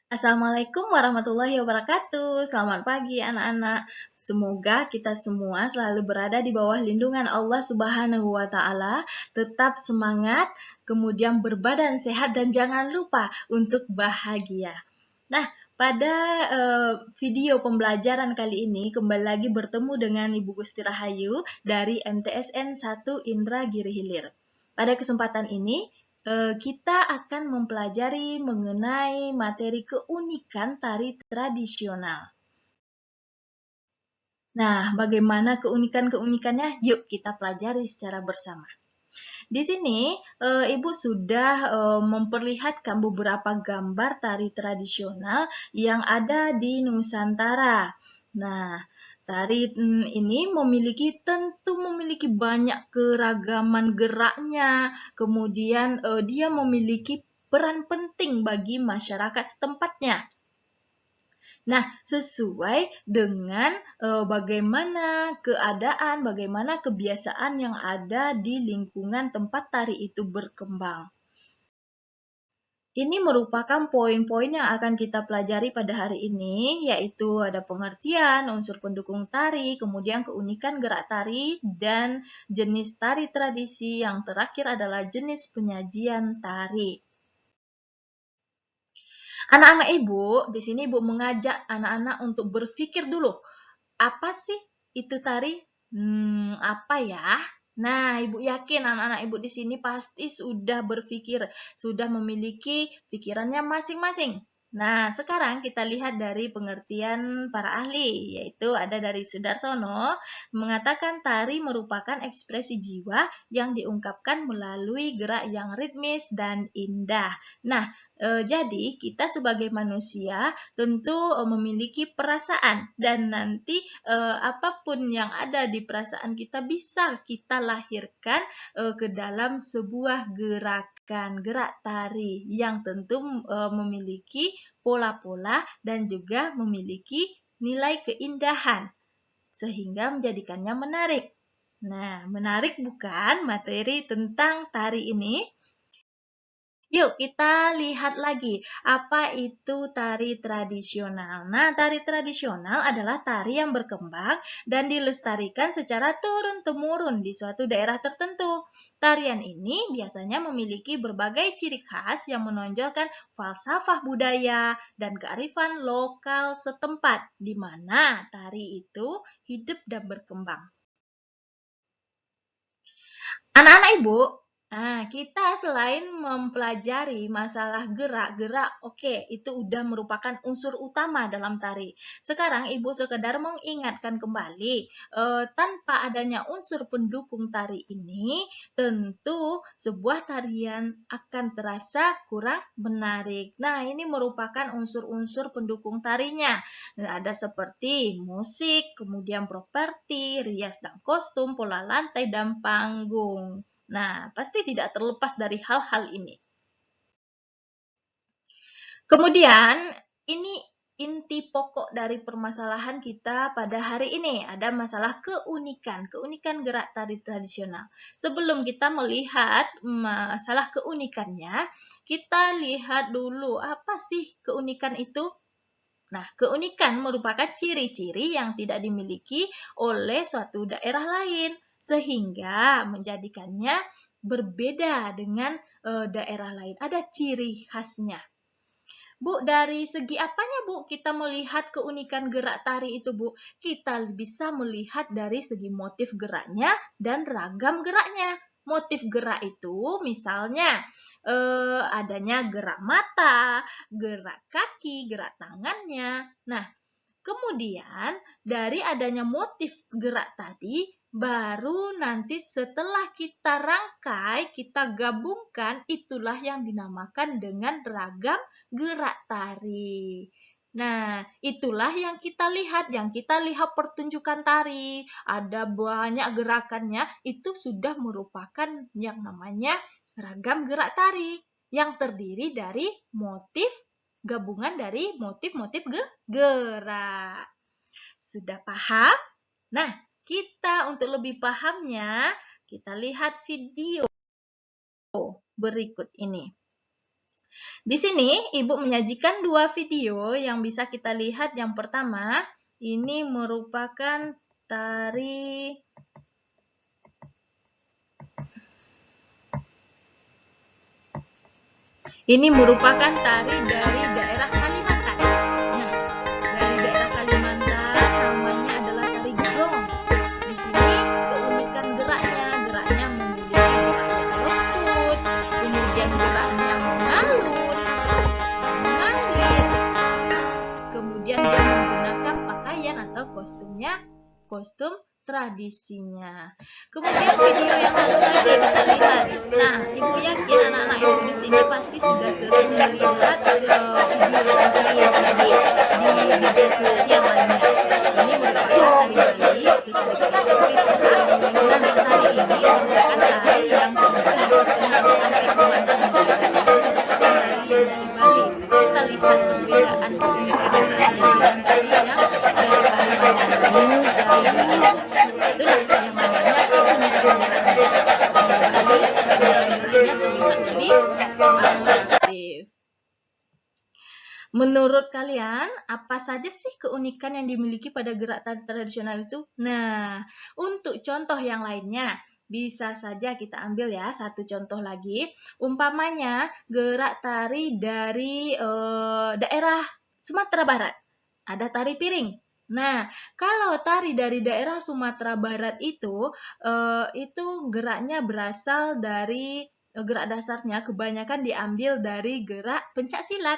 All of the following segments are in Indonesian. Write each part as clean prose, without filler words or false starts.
Assalamualaikum warahmatullahi wabarakatuh. Selamat pagi anak-anak. Semoga kita semua selalu berada di bawah lindungan Allah Subhanahu wa taala, tetap semangat, kemudian berbadan sehat dan jangan lupa untuk bahagia. Nah, pada video pembelajaran kali ini kembali lagi bertemu dengan Ibu Gusti Rahayu dari MTSN 1 Indra Giri Hilir. Pada kesempatan ini kita akan mempelajari mengenai materi keunikan tari tradisional. Nah, bagaimana keunikan-keunikannya? Yuk kita pelajari secara bersama. Di sini, Ibu sudah memperlihatkan beberapa gambar tari tradisional yang ada di Nusantara. Nah, tari ini tentu memiliki banyak keragaman geraknya, kemudian dia memiliki peran penting bagi masyarakat setempatnya. Nah, sesuai dengan bagaimana keadaan, bagaimana kebiasaan yang ada di lingkungan tempat tari itu berkembang. Ini merupakan poin-poin yang akan kita pelajari pada hari ini, yaitu ada pengertian, unsur pendukung tari, kemudian keunikan gerak tari, dan jenis tari tradisi. Yang terakhir adalah jenis penyajian tari. Anak-anak Ibu, di sini Ibu mengajak anak-anak untuk berpikir dulu, apa sih itu tari? Apa ya? Nah, Ibu yakin anak-anak Ibu di sini pasti sudah berpikir, sudah memiliki pikirannya masing-masing. Nah, sekarang kita lihat dari pengertian para ahli, yaitu ada dari Sudarsono, mengatakan tari merupakan ekspresi jiwa yang diungkapkan melalui gerak yang ritmis dan indah. Nah, jadi kita sebagai manusia tentu memiliki perasaan dan nanti apapun yang ada di perasaan kita bisa kita lahirkan ke dalam sebuah gerak tari yang tentu memiliki pola-pola dan juga memiliki nilai keindahan sehingga menjadikannya menarik. Nah, menarik bukan materi tentang tari ini? Yuk kita lihat lagi, apa itu tari tradisional? Nah, tari tradisional adalah tari yang berkembang dan dilestarikan secara turun-temurun di suatu daerah tertentu. Tarian ini biasanya memiliki berbagai ciri khas yang menonjolkan falsafah budaya dan kearifan lokal setempat, di mana tari itu hidup dan berkembang. Anak-anak Ibu, kita selain mempelajari masalah gerak-gerak, oke, itu udah merupakan unsur utama dalam tari. Sekarang Ibu sekedar mengingatkan kembali, tanpa adanya unsur pendukung tari ini, tentu sebuah tarian akan terasa kurang menarik. Nah, ini merupakan unsur-unsur pendukung tarinya. Ada seperti musik, kemudian properti, rias dan kostum, pola lantai, dan panggung. Nah, pasti tidak terlepas dari hal-hal ini. Kemudian, ini inti pokok dari permasalahan kita pada hari ini. Ada masalah keunikan gerak tari tradisional. Sebelum kita melihat masalah keunikannya, kita lihat dulu apa sih keunikan itu? Nah, keunikan merupakan ciri-ciri yang tidak dimiliki oleh suatu daerah lain, sehingga menjadikannya berbeda dengan daerah lain. Ada ciri khasnya. Bu, dari segi apanya, Bu, kita melihat keunikan gerak tari itu, Bu? Kita bisa melihat dari segi motif geraknya dan ragam geraknya. Motif gerak itu misalnya adanya gerak mata, gerak kaki, gerak tangannya. Nah, kemudian dari adanya motif gerak tadi, baru nanti setelah kita rangkai, kita gabungkan, itulah yang dinamakan dengan ragam gerak tari. Nah, itulah yang kita lihat pertunjukan tari, ada banyak gerakannya, itu sudah merupakan yang namanya ragam gerak tari yang terdiri dari gabungan dari motif-motif gerak. Sudah paham? Nah, kita untuk lebih pahamnya, kita lihat video berikut ini. Di sini Ibu menyajikan dua video yang bisa kita lihat. Yang pertama, ini merupakan tari dari daerah Kalimantan. Nah, dari daerah Kalimantan namanya adalah tari gong. Di sini keunikan geraknya memiliki gerak yang lembut, kemudian geraknya mengalut, mengalir, kemudian dia menggunakan pakaian atau kostum tradisinya. Kemudian video yang satu lagi kita lihat. Nah, Ibu yakin anak-anak Ibu di sini pasti sudah sering melihat video tari yang tadi di media sosial lainnya. Ini merupakan tari Bali, itu tari Rica. Nah, tari ini merupakan tari yang sudah terkenal sampai ke mancanegara. Ini merupakan tari yang dari Bali. Kita lihat perbedaan keunikan geraknya dengan tari yang dari Kalimantan ini jauh berbeda. Itulah yang namanya keunikan geraknya. Di Bali, keunikan geraknya terlihat lebih atraktif. Menurut kalian, apa saja sih keunikan yang dimiliki pada gerak tari tradisional itu? Nah, untuk contoh yang lainnya, bisa saja kita ambil ya satu contoh lagi. Umpamanya gerak tari dari daerah Sumatera Barat. Ada tari piring. Nah, kalau tari dari daerah Sumatera Barat itu geraknya berasal dari gerak dasarnya kebanyakan diambil dari gerak pencak silat.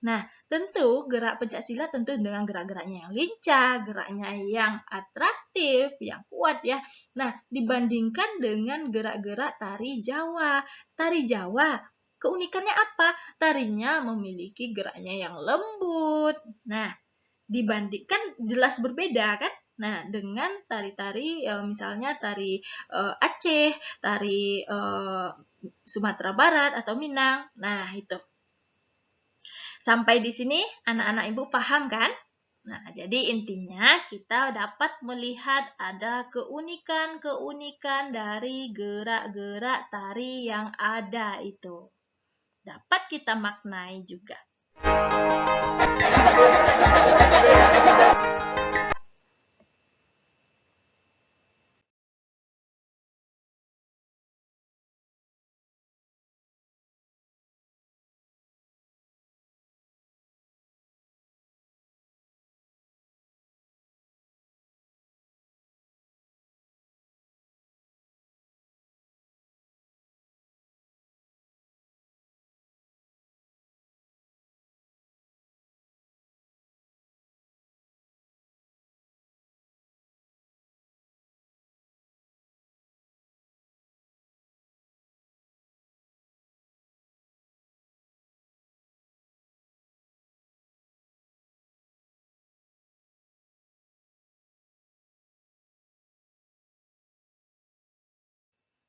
Nah, tentu gerak pencak silat tentu dengan gerak-geraknya yang lincah, geraknya yang atraktif, yang kuat ya. Nah, dibandingkan dengan gerak-gerak tari Jawa. Tari Jawa, keunikannya apa? Tarinya memiliki geraknya yang lembut. Nah, dibandingkan jelas berbeda kan? Nah, dengan tari-tari misalnya tari Aceh, tari Sumatera Barat atau Minang. Nah, itu. Sampai di sini anak-anak Ibu paham kan? Nah, jadi intinya kita dapat melihat ada keunikan-keunikan dari gerak-gerak tari yang ada itu. Dapat kita maknai juga.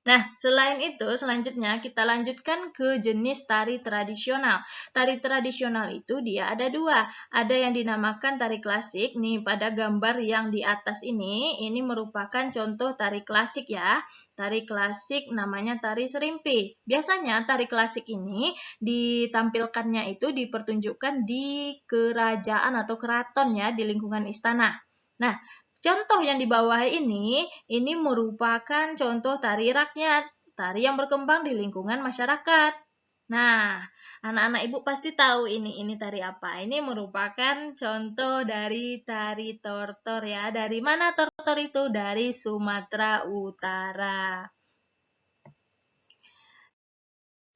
Nah, selain itu, selanjutnya kita lanjutkan ke jenis tari tradisional. Tari tradisional itu dia ada dua. Ada yang dinamakan tari klasik. Nih, pada gambar yang di atas ini merupakan contoh tari klasik ya. Tari klasik namanya tari serimpi. Biasanya tari klasik ini ditampilkannya itu dipertunjukkan di kerajaan atau keraton ya, di lingkungan istana. Nah, contoh yang di bawah ini merupakan contoh tari rakyat, tari yang berkembang di lingkungan masyarakat. Nah, anak-anak Ibu pasti tahu ini tari apa. Ini merupakan contoh dari tari tortor ya. Dari mana tortor itu? Dari Sumatera Utara.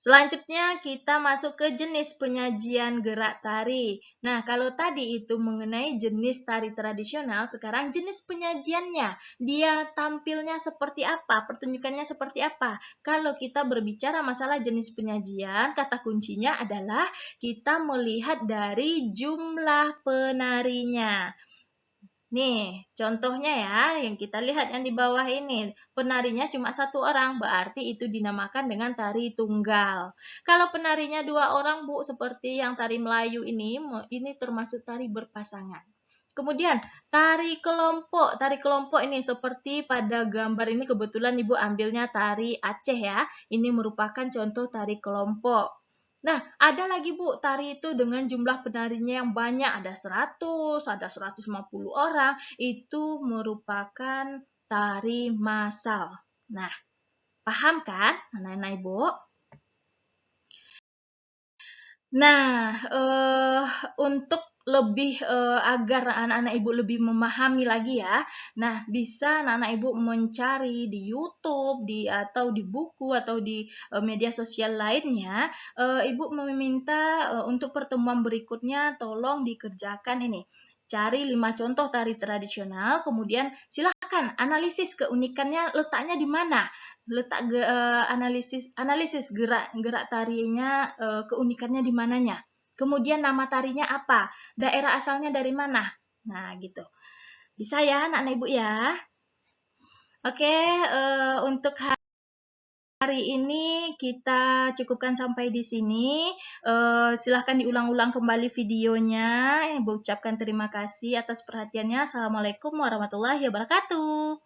Selanjutnya kita masuk ke jenis penyajian gerak tari. Nah, kalau tadi itu mengenai jenis tari tradisional, sekarang jenis penyajiannya. Dia tampilnya seperti apa, pertunjukannya seperti apa. Kalau kita berbicara masalah jenis penyajian, kata kuncinya adalah kita melihat dari jumlah penarinya. Nih, contohnya ya, yang kita lihat yang di bawah ini. Penarinya cuma satu orang, berarti itu dinamakan dengan tari tunggal. Kalau penarinya dua orang, Bu, seperti yang tari Melayu ini termasuk tari berpasangan. Kemudian, tari kelompok. Tari kelompok ini seperti pada gambar ini kebetulan Ibu ambilnya tari Aceh ya. Ini merupakan contoh tari kelompok. Nah, ada lagi Bu, tari itu dengan jumlah penarinya yang banyak, ada 100, ada 150 orang, itu merupakan tari massal. Nah, paham kan anak-anak Ibu? Nah, untuk lebih, agar anak-anak Ibu lebih memahami lagi ya, nah bisa anak-anak Ibu mencari di YouTube, atau di buku, atau di, media sosial lainnya, Ibu meminta, untuk pertemuan berikutnya tolong dikerjakan ini, cari 5 contoh tari tradisional, kemudian silahkan analisis keunikannya letaknya di mana, analisis gerak tarinya, keunikannya di mananya. Kemudian nama tarinya apa? Daerah asalnya dari mana? Nah, gitu. Bisa ya anak-anak Ibu ya. Oke, untuk hari ini kita cukupkan sampai di sini. Silahkan diulang-ulang kembali videonya. Ibu ucapkan terima kasih atas perhatiannya. Assalamualaikum warahmatullahi wabarakatuh.